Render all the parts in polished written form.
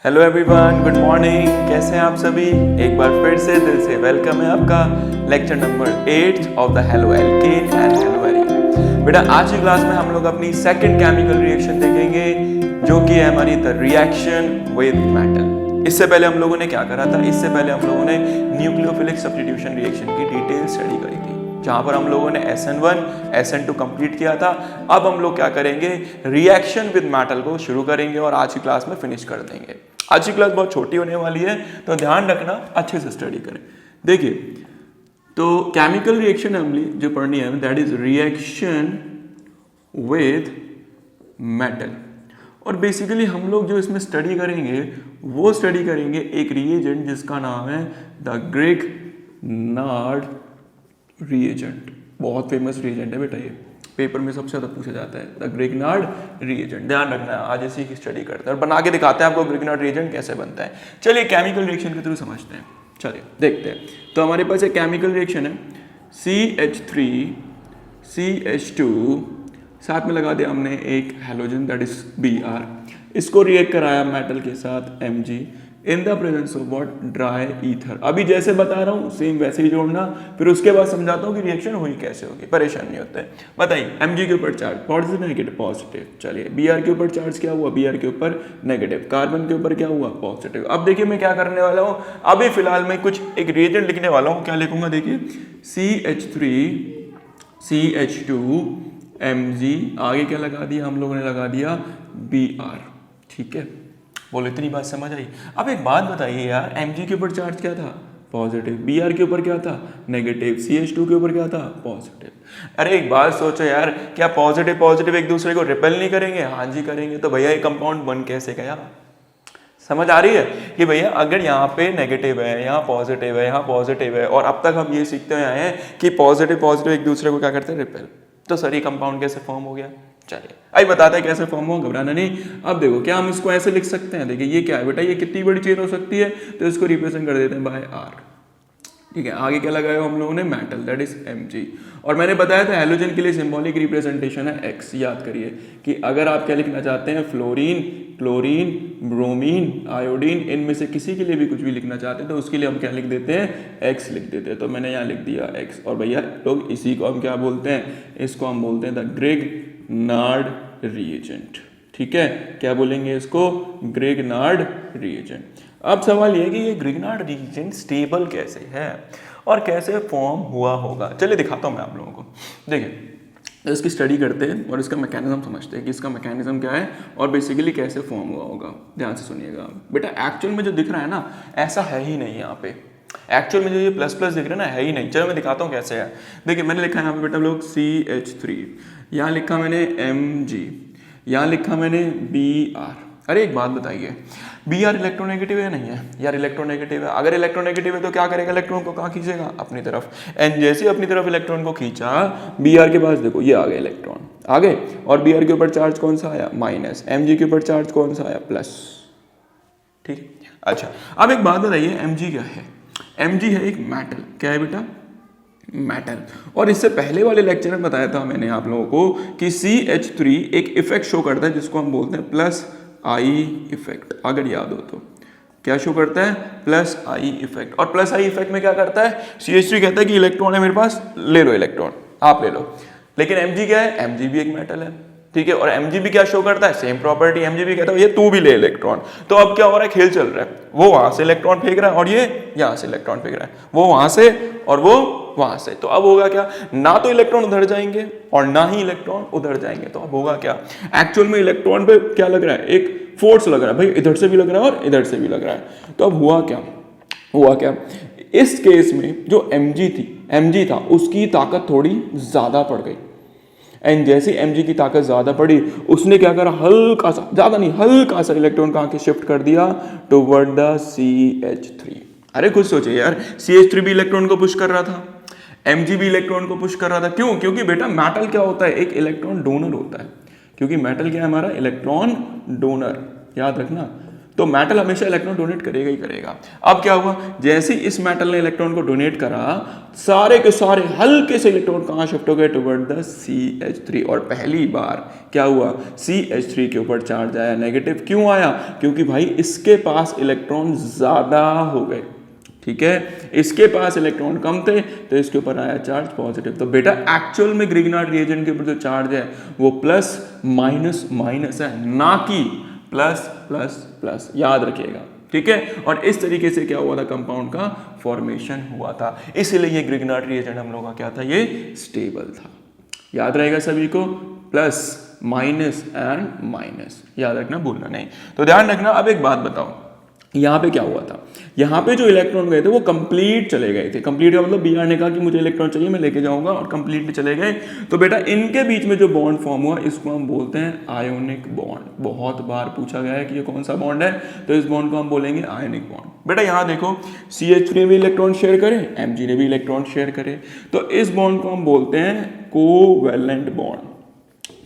Hello everyone, good morning. कैसे हैं आप सभी? एक बार फिर से दिल से वेलकम है आपका lecture number 8 of the halo alkane and hello arene. बेटा आज की क्लास में हम लोग अपनी सेकंड केमिकल रिएक्शन देखेंगे जो कि है हमारी द रिएक्शन विद मेटल। इससे पहले हम लोगों ने क्या करा था? इससे पहले हम लोगों ने न्यूक्लियोफिलिक सब्स्टिट्यूशन रिएक्शन की डिटेल स्टडी करी थी, जहां पर हम लोगों ने SN1 SN2 कंप्लीट किया था। अब हम लोग क्या करेंगे? रिएक्शन विद मेटल को शुरू करेंगे और आज की क्लास में फिनिश कर देंगे। आज की क्लास बहुत छोटी होने वाली है, तो ध्यान रखना, अच्छे से स्टडी करें। देखिए, तो केमिकल रिएक्शन हमने जो पढ़नी है that is reaction with metal. और बेसिकली हम लोग जो इसमें स्टडी करेंगे वो स्टडी करेंगे एक रिएजेंट जिसका नाम है द ग्रिग्नार्ड रिएजेंट। बहुत फेमस रिएजेंट है बेटा, ये पेपर में सबसे ज्यादा पूछा जाता है, द ग्रिग्नार्ड रिएजेंट। ध्यान रखना है, आज इसी की स्टडी करते हैं और बना के दिखाते हैं आपको ग्रिग्नार्ड रिएजेंट कैसे बनता है। चलिए केमिकल रिएक्शन के थ्रू समझते हैं। चलिए देखते हैं। तो हमारे पास एक केमिकल रिएक्शन है CH3 CH2, साथ में लगा दिया हमने एक हैलोजन दैट इज Br। इसको रिएक्ट कराया मेटल के साथ Mg in the presence of what? Dry ether. अभी जैसे बता रहा हूँ सेम वैसे ही जोड़ना, फिर उसके बाद समझाता हूँ कि रिएक्शन हुई कैसे होगी, परेशान नहीं होते। बताइए, Mg के ऊपर चार्ज पॉजिटिव नेगेटिव? पॉजिटिव। चलिए Br के ऊपर चार्ज क्या हुआ? Br के ऊपर नेगेटिव। कार्बन के ऊपर क्या हुआ? पॉजिटिव। अब देखिए मैं क्या करने वाला हूँ, अभी फिलहाल मैं कुछ एक रिएजेंट लिखने वाला हूँ। क्या लिखूंगा? देखिए CH3 CH2 Mg, आगे क्या लगा दिया हम लोगों ने? लगा दिया Br। ठीक है, बोलो इतनी बात समझ आई। अब एक बात बताइए यार, Mg के ऊपर चार्ज क्या था? पॉजिटिव। Br के ऊपर क्या था? नेगेटिव। CH2 के ऊपर क्या था? पॉजिटिव। अरे एक बात सोचो यार, क्या पॉजिटिव पॉजिटिव एक दूसरे को रिपेल नहीं करेंगे? हाँ जी करेंगे। तो भैया ये कंपाउंड बन कैसे गया? समझ आ रही है कि भैया अगर यहाँ पे नेगेटिव है, यहाँ पॉजिटिव है, यहाँ पॉजिटिव है, और अब तक हम ये सीखते हुए आए हैं कि पॉजिटिव पॉजिटिव एक दूसरे को क्या करते हैं? रिपेल। तो सर ये कंपाउंड कैसे फॉर्म हो गया? चलिए आई बताते हैं कैसे फॉर्म हो, घबराना नहीं। अब देखो, क्या हम इसको ऐसे लिख सकते हैं? देखिए ये क्या है बेटा, ये कितनी बड़ी चेन हो सकती है, तो इसको रिप्रेजेंट कर देते हैं बाय R। ठीक है, आगे क्या लगाया हम लोगों ने? Metal that is Mg। और मैंने बताया था हैलोजन के लिए सिंबॉलिक रिप्रेजेंटेशन है X। याद करिए कि अगर आप क्या लिखना चाहते हैं, फ्लोरीन, क्लोरीन, ब्रोमीन, आयोडीन, इनमें से किसी के लिए भी कुछ भी लिखना चाहते हैं तो उसके लिए हम क्या लिख देते हैं? X लिख देते हैं। तो मैंने यहाँ लिख दिया X। और भैया लोग इसी को हम क्या बोलते हैं? इसको हम बोलते हैं द ग्रिग्नार्ड रिएजेंट। ठीक है, क्या बोलेंगे इसको? Grignard reagent. अब सवाल ये कि ये ग्रिग्नार्ड रिएजेंट स्टेबल कैसे है और कैसे फॉर्म हुआ होगा। चलिए दिखाता हूँ मैं आप लोगों को। देखिए, तो इसकी स्टडी करते हैं और इसका मैकेनिज्म समझते हैं कि इसका मैकेनिज्म क्या है और बेसिकली कैसे फॉर्म हुआ होगा। ध्यान से सुनिएगा बेटा, एक्चुअल में जो दिख रहा है ना, ऐसा है ही नहीं यहाँ पे। एक्चुअल में जो ये प्लस प्लस दिख रहा है ना, है ही नहीं। चलो मैं दिखाता हूँ कैसे है। देखिए मैंने लिखा है यहाँ पे बेटा लोग CH3, यहाँ लिखा मैंने Mg, यहाँ लिखा मैंने Br। अरे एक बात बताइए, Br इलेक्ट्रोनेगेटिव है नहीं है? यार इलेक्ट्रोनेगेटिव है। अगर इलेक्ट्रोनेगेटिव है तो क्या करेगा? इलेक्ट्रॉन को कहाँ खींचेगा? अपनी तरफ। एंड जैसे अपनी तरफ इलेक्ट्रॉन को खींचा, Br के पास देखो ये आ गए इलेक्ट्रॉन आ गए, और Br के ऊपर चार्ज कौन सा आया? माइनस। Mg के ऊपर चार्ज कौन सा आया? प्लस। ठीक है, अच्छा अब एक बात बताइए, Mg क्या है? Mg है एक मेटल। क्या है बेटा? मेटल। और इससे पहले वाले लेक्चर में बताया था मैंने आप लोगों को कि CH3 एक इफेक्ट शो करता है जिसको हम बोलते हैं प्लस आई इफेक्ट। अगर याद हो तो क्या शो करता है? Plus I effect. और प्लस आई इफेक्ट में क्या करता है? CH3 कहता है कि इलेक्ट्रॉन है मेरे पास, ले लो इलेक्ट्रॉन, आप ले लो। लेकिन Mg क्या है? Mg भी एक मेटल है। ठीक है, और Mg भी क्या शो करता है? Same property. Mg भी कहता है ये तू भी ले इलेक्ट्रॉन। तो अब क्या हो रहा है? खेल चल रहा है। वो वहां से इलेक्ट्रॉन फेंक रहा है और ये यहाँ से इलेक्ट्रॉन फेंक रहा है, वो वहां से और वो वहां से। तो अब होगा क्या? ना तो इलेक्ट्रॉन उधर जाएंगे और ना ही इलेक्ट्रॉन उधर जाएंगे। तो अब होगा क्या? एक्चुअल में इलेक्ट्रॉन पे क्या लग रहा है? एक फोर्स लग रहा है भाई, इधर से भी लग रहा है और इधर से भी लग रहा है। तो अब हुआ क्या? इस केस में जो Mg था उसकी ताकत थोड़ी ज्यादा पड़ गई। एंड जैसे Mg की ताकत ज्यादा पड़ी, उसने क्या करा? हल्का सा, ज्यादा नहीं, हल्का सा इलेक्ट्रॉन कहाँ के शिफ्ट कर दिया? Toward the CH3। अरे कुछ सोचिए यार, CH3 भी इलेक्ट्रॉन को पुश कर रहा था, Mg भी इलेक्ट्रॉन को पुश कर रहा था। क्यों? क्योंकि बेटा मेटल क्या होता है? एक इलेक्ट्रॉन डोनर होता है। क्योंकि मेटल क्या है हमारा? Electron donor. याद रखना। तो मेटल हमेशा इलेक्ट्रॉन डोनेट करेगा ही करेगा। अब क्या हुआ, जैसे ही इस मेटल ने इलेक्ट्रॉन को डोनेट करा, सारे के सारे हल्के से इलेक्ट्रॉन कहाँ शिफ्ट हो गए, टुवर्ड द CH3। और पहली बार क्या हुआ, CH3 के ऊपर चार्ज आया नेगेटिव। क्यों आया, क्योंकि भाई इसके पास इलेक्ट्रॉन ज्यादा हो गए, ठीक है, इसके पास इलेक्ट्रॉन कम थे तो इसके ऊपर आया चार्ज पॉजिटिव। तो बेटा एक्चुअल में ग्रिग्नार्ड रिएजेंट के ऊपर जो चार्ज है वो प्लस माइनस माइनस है, ना कि प्लस प्लस प्लस, याद रखिएगा, ठीक है। और इस तरीके से क्या हुआ था, कंपाउंड का फॉर्मेशन हुआ था। इसीलिए ये ग्रिग्नार्ड रिएजेंट हम लोग का क्या था, ये स्टेबल था। याद रहेगा सभी को, प्लस माइनस एंड माइनस, याद रखना, भूलना नहीं। तो ध्यान रखना। अब एक बात बताओ, यहाँ पे क्या हुआ था, यहाँ पे जो इलेक्ट्रॉन गए थे वो कंप्लीट चले गए थे। कंप्लीट का मतलब Br ने कहा कि मुझे इलेक्ट्रॉन चाहिए, मैं लेके जाऊंगा, और कंप्लीटली चले गए। तो बेटा इनके बीच में जो बॉन्ड फॉर्म हुआ इसको हम बोलते हैं आयोनिक बॉन्ड। बहुत बार पूछा गया है कि ये कौन सा बॉन्ड है, तो इस बॉन्ड को हम बोलेंगे आयोनिक बॉन्ड। बेटा यहाँ देखो, CH3 ने भी इलेक्ट्रॉन शेयर करे, Mg ने भी इलेक्ट्रॉन शेयर करे, तो इस बॉन्ड को हम बोलते हैं कोवैलेंट बॉन्ड।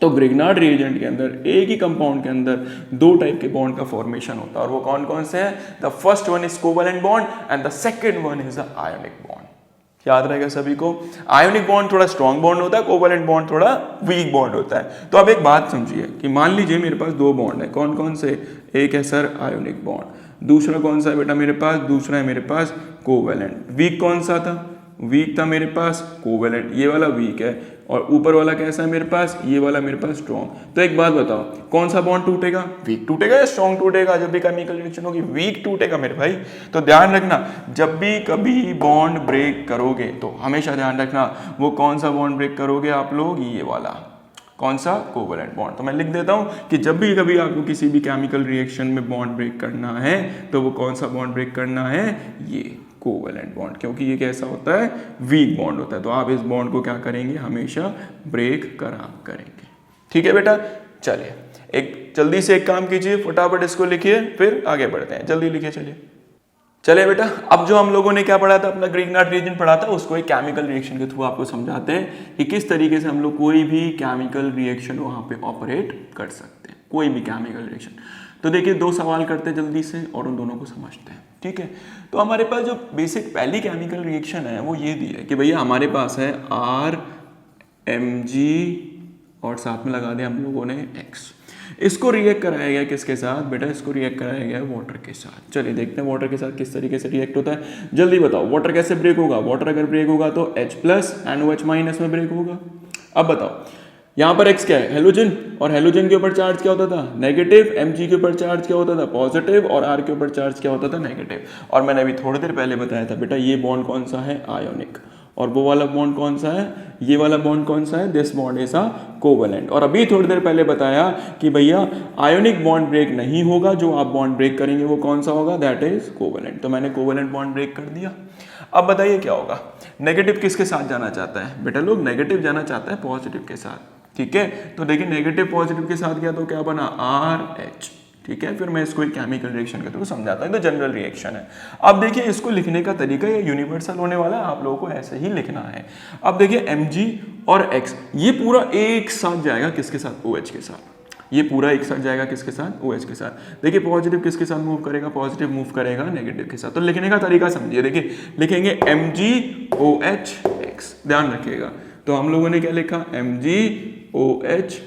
तो ग्रिग्नार्ड रिएजेंट के अंदर एक ही कंपाउंड के अंदर दो टाइप के बॉन्ड का फॉर्मेशन होता है, और वो कौन कौन से हैं, the first one is covalent bond and the second one is the ionic bond. याद रहेगा सभी को, आयोनिक बॉन्ड थोड़ा स्ट्रॉन्ग बॉन्ड होता है, कोवैलेंट बॉन्ड थोड़ा वीक बॉन्ड होता है। तो अब एक बात समझिए कि मान लीजिए मेरे पास दो बॉन्ड है, कौन कौन से, एक है सर आयोनिक बॉन्ड, दूसरा कौन सा है बेटा मेरे पास, दूसरा है मेरे पास कोवैलेंट। वीक कौन सा था, वीक था मेरे पास कोवैलेंट, ये वाला वीक है, और ऊपर वाला कैसा है मेरे पास, ये वाला मेरे पास स्ट्रॉन्ग। तो एक बात बताओ, कौन सा बॉन्ड टूटेगा, वीक टूटेगा या स्ट्रॉन्ग टूटेगा, जब भी केमिकल रिएक्शन होगी वीक टूटेगा मेरे भाई। तो ध्यान रखना, जब भी कभी बॉन्ड ब्रेक करोगे तो हमेशा ध्यान रखना वो कौन सा बॉन्ड ब्रेक करोगे आप लोग, ये वाला, कौन सा, कोवैलेंट बॉन्ड। तो मैं लिख देता हूं कि जब भी कभी आपको किसी भी केमिकल रिएक्शन में बॉन्ड ब्रेक करना है तो वो कौन सा बॉन्ड ब्रेक करना है, ये कोवैलेंट बॉन्ड, क्योंकि ये कैसा होता है, वीक बॉन्ड होता है। तो आप इस बॉन्ड को क्या करेंगे, हमेशा ब्रेक करा करेंगे, ठीक है बेटा। चलिए एक जल्दी से एक काम कीजिए, फटाफट इसको लिखिए, फिर आगे बढ़ते हैं, जल्दी लिखिए। चलिए बेटा, अब जो हम लोगों ने क्या पढ़ा था, अपना ग्रिग्नार्ड रिएजेंट पढ़ा था, उसको एक केमिकल रिएक्शन के थ्रू आपको समझाते हैं कि किस तरीके से हम लोग कोई भी केमिकल रिएक्शन वहां पे ऑपरेट कर सकते हैं, कोई भी केमिकल रिएक्शन। तो देखिए दो सवाल करते हैं जल्दी से और उन दोनों को समझते हैं, ठीक है। तो हमारे पास जो बेसिक पहली केमिकल रिएक्शन है वो ये दी है कि भैया हमारे पास है RMg और साथ में लगा दिया हम लोगों ने X। इसको रिएक्ट कराया गया किसके साथ बेटा, इसको रिएक्ट कराया गया वाटर के साथ। चलिए देखते हैं वाटर के साथ किस तरीके से रिएक्ट होता है, जल्दी बताओ। वाटर कैसे ब्रेक होगा, वाटर अगर ब्रेक होगा तो H+ NOH- में ब्रेक होगा। अब बताओ यहाँ पर X क्या है, हेलोजन, और हेलोजन के ऊपर चार्ज क्या होता था, नेगेटिव। Mg के ऊपर चार्ज क्या होता था, पॉजिटिव, और R के ऊपर चार्ज क्या होता था, नेगेटिव। और मैंने अभी थोड़ी देर पहले बताया था बेटा ये बॉन्ड कौन सा है, आयोनिक, और वो वाला बॉन्ड कौन सा है, ये वाला बॉन्ड कौन सा है, this bond is a covalent. और अभी थोड़ी देर पहले बताया कि भैया आयोनिक बॉन्ड ब्रेक नहीं होगा, जो आप बॉन्ड ब्रेक करेंगे वो कौन सा होगा, दैट इज कोवैलेंट। तो मैंने कोवैलेंट बॉन्ड ब्रेक कर दिया। अब बताइए क्या होगा, नेगेटिव किसके साथ जाना चाहता है बेटा, लोग नेगेटिव जाना चाहता है पॉजिटिव के साथ, ठीक है। तो देखिए नेगेटिव पॉजिटिव के साथ गया तो क्या बना, RH, ठीक है। फिर मैं इसको एक केमिकल रिएक्शन के थ्रू समझाता हूँ, तो जनरल रिएक्शन है। अब देखिए इसको लिखने का तरीका ये यूनिवर्सल होने वाला है, आप लोगों को ऐसे ही लिखना है। अब देखिए Mg और X ये पूरा एक साथ जाएगा किसके साथ, OH के साथ। ये पूरा एक साथ जाएगा किसके साथ, OH के साथ। देखिए पॉजिटिव किसके साथ मूव करेगा, पॉजिटिव मूव करेगा नेगेटिव के साथ। तो लिखने का तरीका समझिए, देखिए लिखेंगे MgOH X, ध्यान रखिएगा। तो हम लोगों ने क्या लिखा, MgOH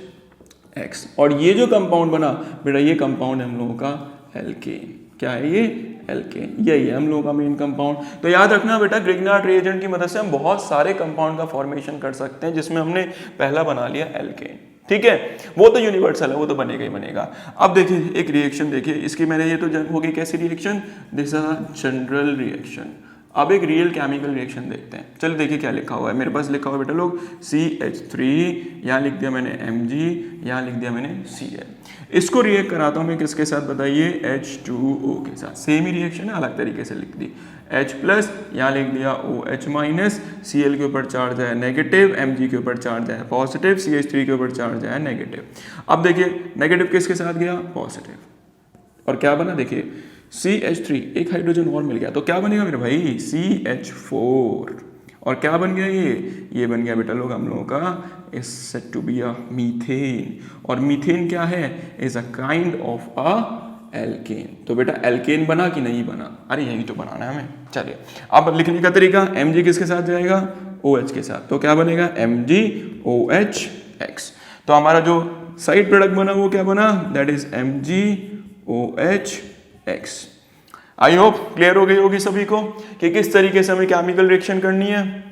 X, और ये जो कंपाउंड बना बेटा ये कंपाउंड है हम लोगों का एल्केन। क्या है ये, एल्केन, यही है हम लोगों का मेन कंपाउंड। तो याद रखना बेटा ग्रिग्नार्ड रिएजेंट की मदद से हम बहुत सारे कंपाउंड का फॉर्मेशन कर सकते हैं, जिसमें हमने पहला बना लिया एल्केन, ठीक है। वो तो यूनिवर्सल है, वो तो बनेगा ही बनेगा। अब देखिए एक रिएक्शन देखिए इसकी, मैंने ये तो हो गई कैसी reaction, this is a general reaction. अब एक रियल केमिकल रिएक्शन देखते हैं। चलिए देखिए क्या लिखा हुआ है, मेरे पास लिखा हुआ है बेटा लोग CH3, यहाँ लिख दिया मैंने Mg, यहाँ लिख दिया मैंने Cl। इसको रिएक्ट कराता हूँ मैं किसके साथ बताइए, H2O के साथ। सेम ही रिएक्शन है, अलग तरीके से लिख दी। H+, यहाँ लिख दिया OH-, Cl के ऊपर चार्ज है नेगेटिव, Mg के ऊपर चार्ज है पॉजिटिव, CH3 के ऊपर चार्ज है नेगेटिव। अब देखिए नेगेटिव किसके साथ गया, पॉजिटिव, और क्या बना देखिए CH3, एक हाइड्रोजन और मिल गया, तो क्या बनेगा मेरे भाई, CH4, और क्या बन गया ये बन गया बेटा लोग हम लोगों का is said to be a methane. और मीथेन क्या है, is a kind of a alkane. तो बेटा एल्केन बना कि नहीं बना? अरे यही तो बनाना है हमें। चलिए अब लिखने का तरीका, Mg किसके साथ जाएगा? OH के साथ। तो क्या बनेगा? MgOH(X). तो हमारा जो साइड प्रोडक्ट बना वो क्या बना? That is MgOH(X). I hope clear हो गई होगी सभी को कि किस तरीके से हमें केमिकल रिएक्शन करनी है।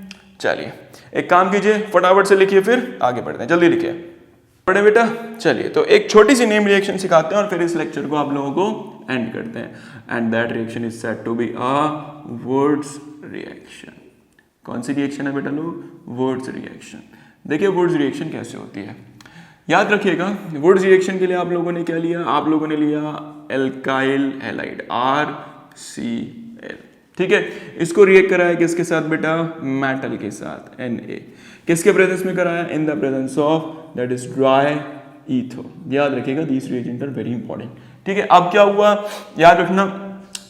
चलिए एक काम कीजिए, फटाफट से लिखिए, फिर आगे बढ़ते हैं। जल्दी लिखिए, पढ़े बेटा। चलिए तो एक छोटी सी नेम रिएक्शन सिखाते हैं और फिर इस लेक्चर को आप लोगों को एंड करते हैं। And that reaction is said to be a Wurtz reaction. कौन सी रिएक्शन है बेटा लोग? Wurtz reaction. देखिए वुड्स रिएक्शन कैसे होती है, याद रखिएगा। वुड्स रिएक्शन के लिए आप लोगों ने क्या लिया? आप लोगों ने लिया एल्काइल हैलाइड RCl, ठीक है। इसको रिएक्ट कराया किसके साथ बेटा? मेटल के साथ Na। किसके प्रेजेंस में कराया? In the presence of that is dry ether. याद रखिएगा, दीस रिएजेंट आर वेरी इंपॉर्टेंट, ठीक है। अब क्या हुआ याद रखना,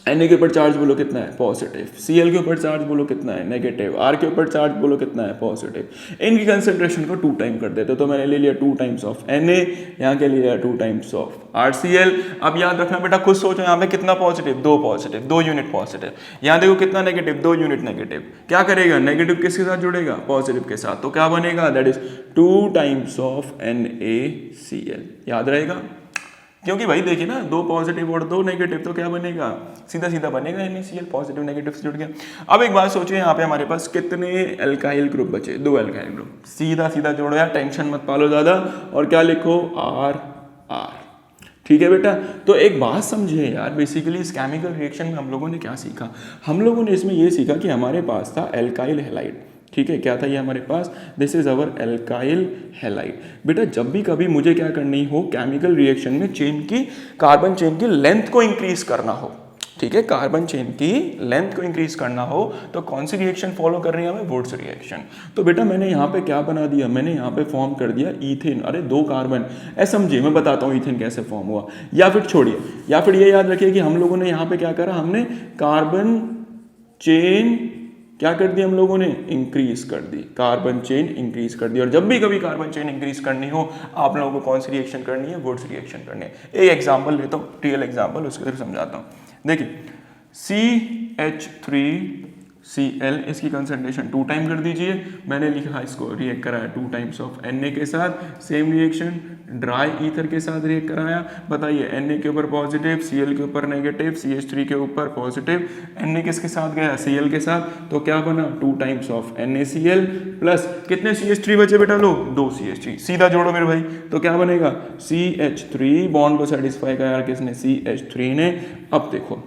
Na के ऊपर चार्ज बोलो कितना है? पॉजिटिव। Cl के ऊपर चार्ज बोलो कितना है? नेगेटिव। R के ऊपर चार्ज बोलो कितना है? पॉजिटिव। इनकी कंसंट्रेशन को 2 टाइम कर देते, तो मैंने ले लिया 2 टाइम्स ऑफ Na, यहाँ के लिया 2 टाइम्स ऑफ RCl। अब याद रखना बेटा, खुद सोचो यहाँ पे कितना पॉजिटिव? 2 positive, 2 unit positive. यहाँ देखो कितना नेगेटिव? 2 unit negative. क्या करेगा? नेगेटिव किसके साथ जुड़ेगा? पॉजिटिव के साथ। तो क्या बनेगा? That is 2 times of NaCl। याद रहेगा, क्योंकि भाई देखिए ना, 2 पॉजिटिव और 2 नेगेटिव, तो क्या बनेगा? सीधा सीधा बनेगा NaCl, पॉजिटिव नेगेटिव से जुड़ गया। अब एक बात सोचिए, यहाँ पे हमारे पास कितने एल्काइल ग्रुप बचे? 2 एल्काइल ग्रुप। सीधा सीधा जोड़ो यार, टेंशन मत पालो ज्यादा, और क्या लिखो? R। ठीक है बेटा। तो एक बात समझिए यार, बेसिकली इस केमिकल रिएक्शन में हम लोगों ने क्या सीखा? हम लोगों ने इसमें ये सीखा कि हमारे पास था एल्काइल हैलाइड, ठीक है। क्या था ये हमारे पास? This is our alkyl halide. बेटा जब भी कभी मुझे क्या करनी हो, केमिकल रिएक्शन में चेन की, कार्बन चेन की लेंथ को इंक्रीज करना हो, ठीक है, कार्बन चेन की लेंथ को इंक्रीज करना हो, तो कौन सी रिएक्शन फॉलो कर रही है हमें? Wurtz reaction. तो बेटा मैंने यहाँ पे क्या बना दिया? मैंने यहाँ पे फॉर्म कर दिया ईथेन। अरे 2 कार्बन, ऐसा समझिए, मैं बताता हूँ ईथेन कैसे फॉर्म हुआ। या फिर छोड़िए, या फिर ये याद रखिए कि हम लोगों ने यहाँ पे क्या करा? हमने कार्बन चेन क्या कर दी? हम लोगों ने इंक्रीज कर दी, कार्बन चेन इंक्रीज कर दी। और जब भी कभी कार्बन चेन इंक्रीज करनी हो, आप लोगों को कौन सी रिएक्शन करनी है? वुड्स रिएक्शन करनी है। एक एग्जांपल लेता हूँ, रियल एग्जांपल, उसके थ्रू समझाता हूँ। देखिए CH3Cl, इसकी कंसंट्रेशन 2 टाइम कर दीजिए। मैंने लिखा इसको रिएक्ट कराया 2 टाइम्स ऑफ Na के साथ। सेम रिएक्शन ड्राई ईथर के साथ रिएक्ट कराया। बताइए Na के ऊपर पॉजिटिव, Cl के ऊपर नेगेटिव, CH3 के ऊपर पॉजिटिव, Na किसके साथ गया? Cl के साथ। तो क्या बना? 2 टाइम्स ऑफ NaCl प्लस कितने CH3 बचे बेटा लोग? 2 CH3। सीधा जोड़ो मेरे भाई, तो क्या बनेगा? CH3 बॉन्ड को सेटिस्फाई कराया किसने? CH3 ने। अब देखो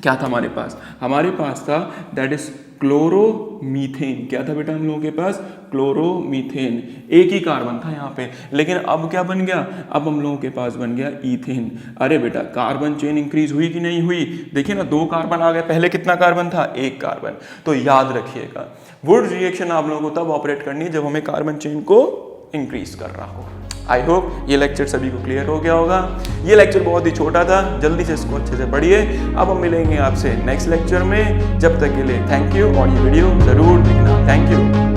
क्या था हमारे पास? हमारे पास था दैट इज क्लोरोमीथेन। क्या था बेटा हम लोगों के पास? क्लोरोमीथेन। एक ही कार्बन था यहाँ पे, लेकिन अब क्या बन गया? अब हम लोगों के पास बन गया ईथेन। अरे बेटा कार्बन चेन इंक्रीज हुई कि नहीं हुई? देखिए ना, 2 कार्बन आ गए, पहले कितना कार्बन था? 1 कार्बन। तो याद रखिएगा, वुड्स रिएक्शन आप लोगों को तब ऑपरेट करनी है जब हमें कार्बन चेन को इंक्रीज कर रहा हो। आई होप ये लेक्चर सभी को क्लियर हो गया होगा। ये लेक्चर बहुत ही छोटा था, जल्दी से इसको अच्छे से पढ़िए। अब हम मिलेंगे आपसे नेक्स्ट लेक्चर में, जब तक के लिए थैंक यू, और ये वीडियो जरूर देखना। Thank you.